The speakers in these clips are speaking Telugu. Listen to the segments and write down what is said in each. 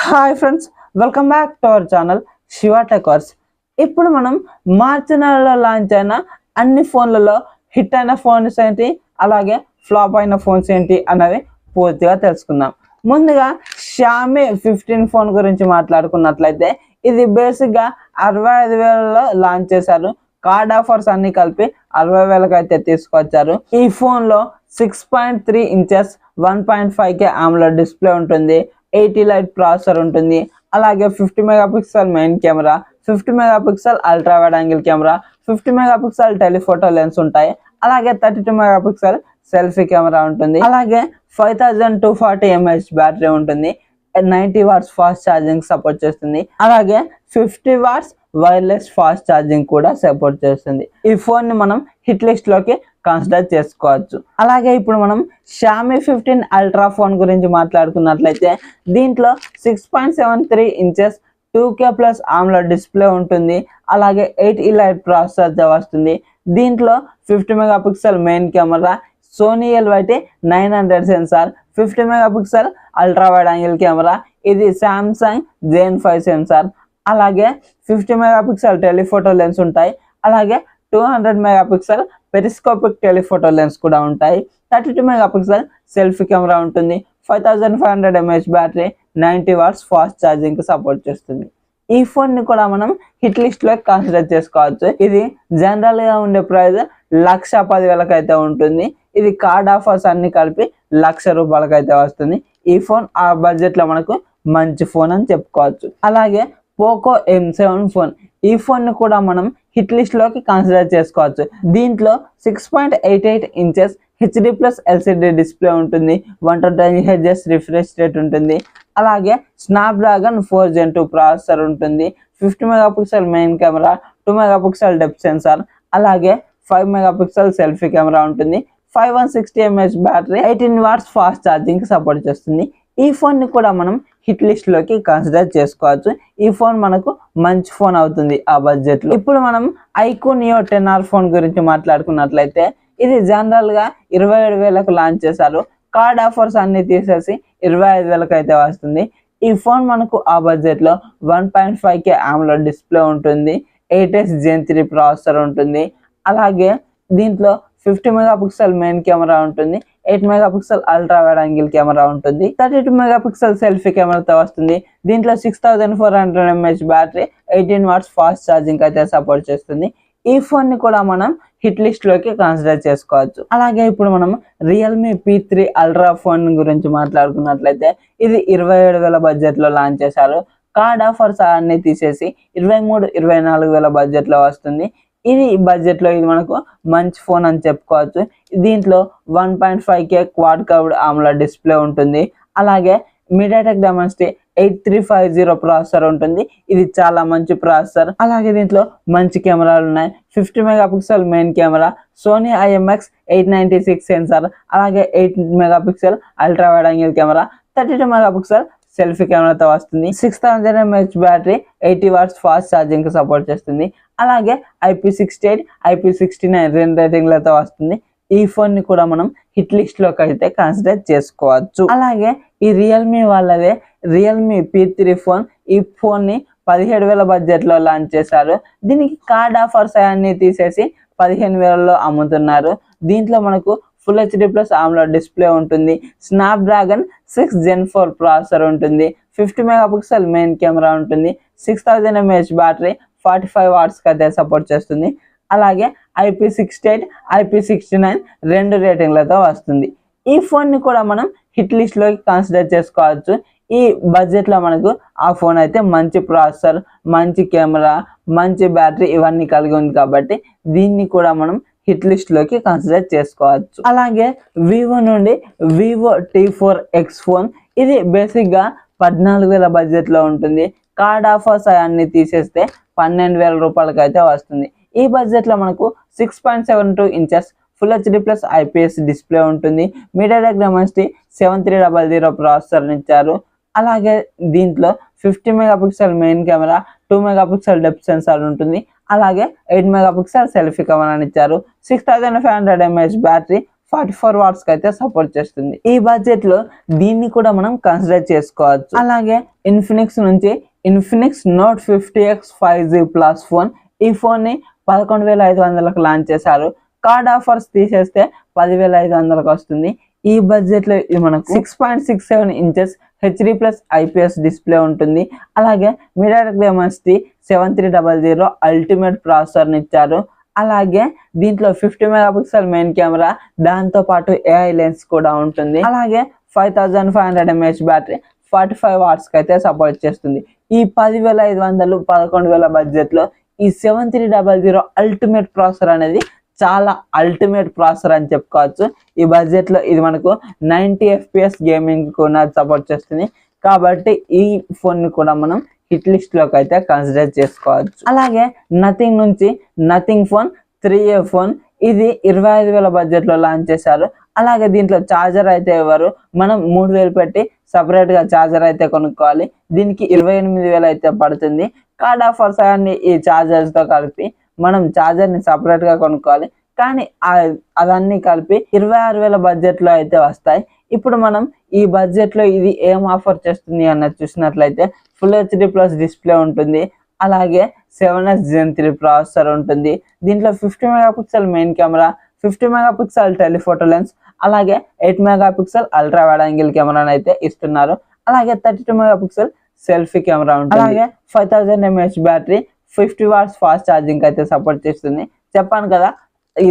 Hi friends, welcome back to our channel Shiva Techers. ఇప్పుడు మనం మార్చి నెలలో లాంచ్ అయిన అన్ని ఫోన్లలో హిట్ అయిన ఫోన్స్ ఏంటి, అలాగే ఫ్లాప్ అయిన ఫోన్స్ ఏంటి అన్నవి పూర్తిగా తెలుసుకుందాం. ముందుగా షామీ 15 ఫోన్ గురించి మాట్లాడుకున్నట్లయితే ఇది బేసిక్గా 65,000లో లాంచ్ చేశారు. కార్డ్ ఆఫర్స్ అన్ని కలిపి 60,000కి అయితే తీసుకొచ్చారు. ఈ ఫోన్లో 6.3 ఇంచెస్ 1.5K AMOLED డిస్ప్లే ఉంటుంది. 80 లైట్ ప్రాసెసర్ ఉంటుంది. అలాగే 50 megapixel main camera, 50 megapixel ultra wide angle camera, 50 megapixel telephoto lens ఉంటాయి. అలాగే 32 మెగాపిక్సెల్ సెల్ఫీ కెమెరా ఉంటుంది. అలాగే 5240 mAh బ్యాటరీ ఉంటుంది. 90 వాట్స్ ఫాస్ట్ ఛార్జింగ్ సపోర్ట్ చేస్తుంది. అలాగే 50 వాట్స్ వైర్లెస్ ఫాస్ట్ ఛార్జింగ్ కూడా సపోర్ట్ చేస్తుంది. ఈ ఫోన్ ని మనం హిట్ లిస్ట్ లోకి కన్సిడర్ చేసుకోవచ్చు. అలాగే ఇప్పుడు మనం షామీ 15 అల్ట్రా ఫోన్ గురించి మాట్లాడుకున్నట్లయితే దీంట్లో 6.73 ఇంచెస్ 2K+ AMOLED డిస్ప్లే ఉంటుంది. అలాగే 8 లైట్ ప్రాసెసర్ వస్తుంది. దీంట్లో 50 megapixel main camera, Sony LYT 900 sensor, 50 megapixel ultra wide angle camera, ఇది సామ్సంగ్ Zen 5 సెన్సార్. అలాగే 50 మెగాపిక్సెల్ టెలిఫోటో లెన్స్ ఉంటాయి. అలాగే 200 మెగాపిక్సెల్ పెరిస్కోపిక్ టెలిఫోటో లెన్స్ కూడా ఉంటాయి. 32 మెగాపిక్సెల్ సెల్ఫీ కెమెరా ఉంటుంది. 5500 mAh battery, 90 watts fast charging కి సపోర్ట్ చేస్తుంది. ఈ ఫోన్ ని కూడా మనం హిట్ లిస్ట్ లో కన్సిడర్ చేసుకోవచ్చు. ఇది జనరల్ గా ఉండే ప్రైస్ 1,10,000కి అయితే ఉంటుంది. ఇది కార్డ్ ఆఫర్స్ అన్ని కలిపి 1,00,000 రూపాయలకి అయితే వస్తుంది. ఈ ఫోన్ ఆ బడ్జెట్ లో మనకు మంచి ఫోన్ అని చెప్పుకోవచ్చు. అలాగే పోకో M7 ఫోన్, ఈ ఫోన్ ని కూడా మనం హిట్ లిస్ట్ లోకి కన్సిడర్ చేసుకోవచ్చు. దీంట్లో 6.88 ఇంచెస్ HD+ LCD డిస్ప్లే ఉంటుంది. 120 Hz రిఫ్రెష్ రేట్ ఉంటుంది. అలాగే స్నాప్డ్రాగన్ 4 Gen 2 ప్రాసెసర్ ఉంటుంది. 50 megapixel main camera, 2 megapixel depth sensor, అలాగే 5 మెగాపిక్సెల్ సెల్ఫీ కెమెరా ఉంటుంది. 5160 mAh battery, 18 watts fast charging కి సపోర్ట్ చేస్తుంది. ఈ ఫోన్ ని కూడా మనం హిట్ లిస్ట్ లోకి కన్సిడర్ చేసుకోవచ్చు. ఈ ఫోన్ మనకు మంచి ఫోన్ అవుతుంది ఆ బడ్జెట్ లో. ఇప్పుడు మనం iQOO Neo 10R ఫోన్ గురించి మాట్లాడుకున్నట్లయితే ఇది జనరల్ గా 27,000కు లాంచ్ చేశారు. కార్డ్ ఆఫర్స్ అన్ని తీసేసి 25,000కి అయితే వస్తుంది. ఈ ఫోన్ మనకు ఆ బడ్జెట్ లో 1.5K AMOLED డిస్ప్లే ఉంటుంది. 8S Gen 3 ప్రాసెసర్ ఉంటుంది. అలాగే దీంట్లో 50 మెగాపిక్సెల్ మెయిన్ కెమెరా ఉంటుంది. 8 megapixel ultra wide angle camera ఉంటుంది. 32 మెగాపిక్సెల్ సెల్ఫీ కెమెరాతో వస్తుంది. దీంట్లో 6400 mAh battery, 18 watts fast charging అయితే సపోర్ట్ చేస్తుంది. ఈ ఫోన్ ని కూడా మనం హిట్ లిస్ట్ లోకి కన్సిడర్ చేసుకోవచ్చు. అలాగే ఇప్పుడు మనం రియల్మీ P3 అల్ట్రా ఫోన్ గురించి మాట్లాడుకున్నట్లయితే ఇది 27,000 బడ్జెట్ లో లాంచ్ చేశారు. కార్డ్ ఆఫర్స్ అన్ని తీసేసి 23,000-24,000 బడ్జెట్ లో వస్తుంది. ఇది బడ్జెట్ లో ఇది మనకు మంచి ఫోన్ అని చెప్పుకోవచ్చు. దీంట్లో 1.5K quad curved AMOLED display ఉంటుంది. అలాగే MediaTek Dimensity 8350 ప్రాసెసర్ ఉంటుంది. ఇది చాలా మంచి ప్రాసెసర్. అలాగే దీంట్లో మంచి కెమెరాలు ఉన్నాయి. 50 megapixel main camera, Sony IMX 896 sensor, అలాగే 8 megapixel ultra wide angle camera, 32 megapixel selfie కెమెరాతో వస్తుంది. 6000 mAh battery, 80 watts fast charging కి సపోర్ట్ చేస్తుంది. అలాగే IP68, IP69 రెండు రేటింగ్లతో వస్తుంది. ఈ ఫోన్ ని కూడా మనం హిట్ లిస్ట్ లోకి అయితే కన్సిడర్ చేసుకోవచ్చు. అలాగే ఈ రియల్మీ వాళ్ళదే రియల్మీ P3 ఫోన్, ఈ ఫోన్ ని 17,000 బడ్జెట్ లో లాంచ్ చేశారు. దీనికి కార్డ్ ఆఫర్స్ అన్ని తీసేసి 15,000లో అమ్ముతున్నారు. దీంట్లో మనకు ఫుల్ HD+ AMOLED డిస్ప్లే ఉంటుంది. స్నాప్డ్రాగన్ 6 Gen 4 ప్రాసెసర్ ఉంటుంది. 50 మెగాపిక్సెల్ మెయిన్ కెమెరా ఉంటుంది. 6000 mAh బ్యాటరీ, 45 వాట్స్ అయితే సపోర్ట్ చేస్తుంది. అలాగే IP68, IP69 రెండు రేటింగ్లతో వస్తుంది. ఈ ఫోన్ ని కూడా మనం హిట్ లిస్ట్ లోకి కన్సిడర్ చేసుకోవచ్చు. ఈ బడ్జెట్ లో మనకు ఆ ఫోన్ అయితే మంచి ప్రాసెసర్, మంచి కెమెరా, మంచి బ్యాటరీ ఇవన్నీ కలిగి ఉంది కాబట్టి దీన్ని కూడా మనం హిట్ లిస్ట్ లోకి కన్సిడర్ చేసుకోవచ్చు. అలాగే వివో నుండి వివో T4X ఫోన్, ఇది బేసిక్ గా 14,000 బడ్జెట్ లో ఉంటుంది. కార్డ్ ఆఫర్స్ అన్ని తీసేస్తే 12,000 రూపాయలకి అయితే వస్తుంది. ఈ బడ్జెట్ లో మనకు 6.72 inches full HD+ IPS display ఉంటుంది. MediaTek Dimensity 7300 ప్రాసెసర్ ఇచ్చారు. అలాగే దీంట్లో 50 megapixel main camera, 2 megapixel depth censor ఉంటుంది. అలాగే 8 మెగాపిక్సెల్ సెల్ఫీ కెమెరా ఇచ్చారు. 6500 mAh బ్యాటరీ, 44 వాట్స్ కి అయితే సపోర్ట్ చేస్తుంది. ఈ బడ్జెట్ లో దీన్ని కూడా మనం కన్సిడర్ చేసుకోవచ్చు. అలాగే ఇన్ఫినిక్స్ నుంచి Infinix note 50X 5G plus phone, ఈ ఫోన్ ని 11,500లకు లాంచ్ చేశారు. కార్డ్ ఆఫర్స్ తీసేస్తే 10,500లకు వస్తుంది. ఈ బడ్జెట్ లో ఇది మనకు 6.67 ఇంచెస్ HD+ IPS డిస్ప్లే ఉంటుంది. అలాగే MediaTek Dimensity 7300 అల్టిమేట్ ప్రాసెసర్ ని ఇచ్చారు. అలాగే దీంట్లో 50 మెగాపిక్సెల్ మెయిన్ కెమెరా, దాంతో పాటు AI లెన్స్ కూడా ఉంటుంది. అలాగే 5500 mAh బ్యాటరీ 45 వాట్స్ కి అయితే సపోర్ట్ చేస్తుంది. ఈ 10,500 11,000 బడ్జెట్ లో ఈ 7300 అల్టిమేట్ ప్రాసెసర్ అనేది చాలా అల్టిమేట్ ప్రాసెసర్ అని చెప్పుకోవచ్చు. ఈ బడ్జెట్ లో ఇది మనకు 90 FPS గేమింగ్ కూడా సపోర్ట్ చేస్తుంది. కాబట్టి ఈ ఫోన్ ని కూడా మనం హిట్ లిస్ట్ లోకి అయితే కన్సిడర్ చేసుకోవచ్చు. అలాగే నథింగ్ నుంచి నథింగ్ ఫోన్ 3A ఫోన్, ఇది 25,000 బడ్జెట్ లో లాంచ్ చేశారు. అలాగే దీంట్లో ఛార్జర్ అయితే ఇవ్వరు, మనం 3,000 పెట్టి సపరేట్ గా ఛార్జర్ అయితే కొనుక్కోవాలి. దీనికి 28,000 అయితే పడుతుంది. కార్డ్ ఆఫర్స్ అన్ని ఈ ఛార్జర్స్ తో కలిపి మనం ఛార్జర్ ని సపరేట్ గా కొనుక్కోవాలి. కానీ అదన్నీ కలిపి 26,000 బడ్జెట్ లో అయితే వస్తాయి. ఇప్పుడు మనం ఈ బడ్జెట్ లో ఇది ఏం ఆఫర్ చేస్తుంది అన్నది చూసినట్లయితే Full HD+ డిస్ప్లే ఉంటుంది. అలాగే 7S Gen 3 ప్రాసెసర్ ఉంటుంది. దీంట్లో 50 megapixel main camera, 50 megapixel telephoto lens, అలాగే 8 మెగాపిక్సెల్ అల్ట్రా వైడ్ యాంగిల్ కెమెరాని అయితే ఇస్తున్నారు. అలాగే 32 మెగాపిక్సెల్ సెల్ఫీ కెమెరా ఉంటుంది. అలాగే 5000 mAh battery, 50 watts fast charging అయితే సపోర్ట్ చేస్తుంది. చెప్పాను కదా,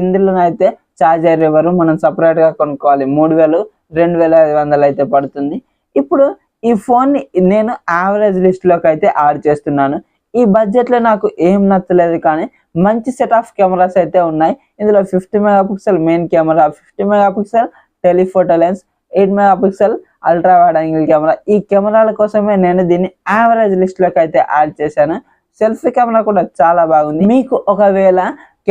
ఇందులోనైతే ఛార్జర్ ఇవ్వరు, మనం సపరేట్ గా కొనుక్కోవాలి. 3,000 2,500 అయితే పడుతుంది. ఇప్పుడు ఈ ఫోన్ ని నేను యావరేజ్ లిస్ట్ లోకి అయితే యాడ్ చేస్తున్నాను. ఈ బడ్జెట్ లో నాకు ఏం నచ్చలేదు, కానీ మంచి సెట్ ఆఫ్ కెమెరాస్ అయితే ఉన్నాయి. ఇందులో 50 megapixel main camera, 50 megapixel telephoto lens, 8 megapixel ultra wide angle camera. ఈ కెమెరాల కోసమే నేను దీన్ని యావరేజ్ లిస్ట్ లోకి అయితే యాడ్ చేశాను. సెల్ఫీ కెమెరా కూడా చాలా బాగుంది. మీకు ఒకవేళ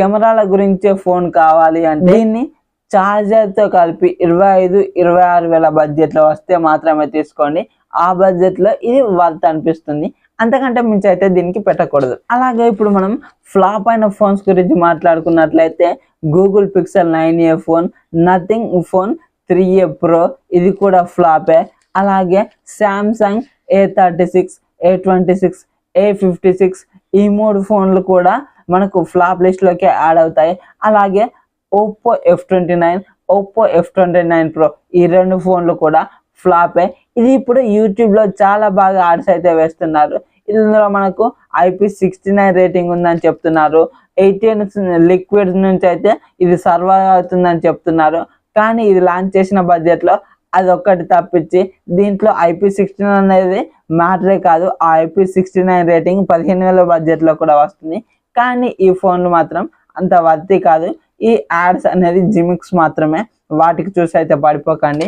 కెమెరాల గురించే ఫోన్ కావాలి అంటే దీన్ని ఛార్జర్ తో కలిపి 25,000-26,000 బడ్జెట్ లో వస్తే మాత్రమే తీసుకోండి. ఆ బడ్జెట్ లో ఇది వర్త్ అనిపిస్తుంది, అంతకంటే మించి అయితే దీనికి పెట్టకూడదు. అలాగే ఇప్పుడు మనం ఫ్లాప్ అయిన ఫోన్స్ గురించి మాట్లాడుకున్నట్లయితే Google Pixel 9A phone, Nothing phone 3A Pro, ఇది కూడా ఫ్లాపే. అలాగే శాంసంగ్ A36, A26, A56, ఈ 3 ఫోన్లు కూడా మనకు ఫ్లాప్ లిస్ట్ లోకి యాడ్ అవుతాయి. అలాగే Oppo F29, Oppo F29 Pro, ఈ 2 ఫోన్లు కూడా ఫ్లాపే. ఇది ఇప్పుడు యూట్యూబ్ లో చాలా బాగా యాడ్స్ అయితే వేస్తున్నారు. ఇందులో మనకు IP69 రేటింగ్ ఉందని చెప్తున్నారు. 18 లిక్విడ్స్ నుంచి అయితే ఇది సర్వైవ్ అవుతుందని చెప్తున్నారు. కానీ ఇది లాంచ్ చేసిన బడ్జెట్ లో అదొక్కటి తప్పించి దీంట్లో IP69 అనేది మ్యాటరే కాదు. ఆ IP69 రేటింగ్ 15,000 బడ్జెట్ లో కూడా వస్తుంది. కానీ ఈ ఫోన్లు మాత్రం అంత వర్తి కాదు. ఈ యాడ్స్ అనేది జిమిక్స్ మాత్రమే, వాటికి చూసి అయితే పడిపోకండి.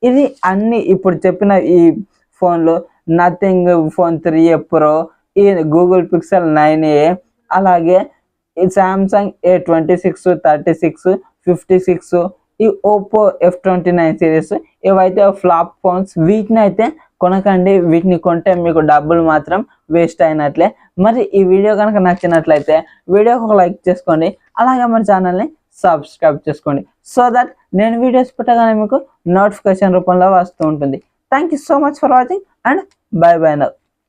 ఇది అన్ని ఇప్పుడు చెప్పిన ఈ ఫోన్లు, నథింగ్ ఫోన్ 3A Pro, ఈ గూగుల్ పిక్సెల్ 9A, అలాగే ఈ శాంసంగ్ A26, 36, 56, ఈ Oppo F29 సిరీస్, ఇవైతే ఫ్లాప్ ఫోన్స్. వీటిని అయితే కొనకండి, వీటిని కొంటే మీకు డబ్బులు మాత్రం వేస్ట్ అయినట్లే. మరి ఈ వీడియో కనుక నచ్చినట్లయితే వీడియోకి ఒక లైక్ చేసుకోండి. అలాగే మన ఛానల్ని సబ్స్క్రైబ్ చేసుకోండి, సో దట్ నేను వీడియోస్ పెట్టగానే మీకు నోటిఫికేషన్ రూపంలో వస్తూ ఉంటుంది. Thank you so much for watching and by by now.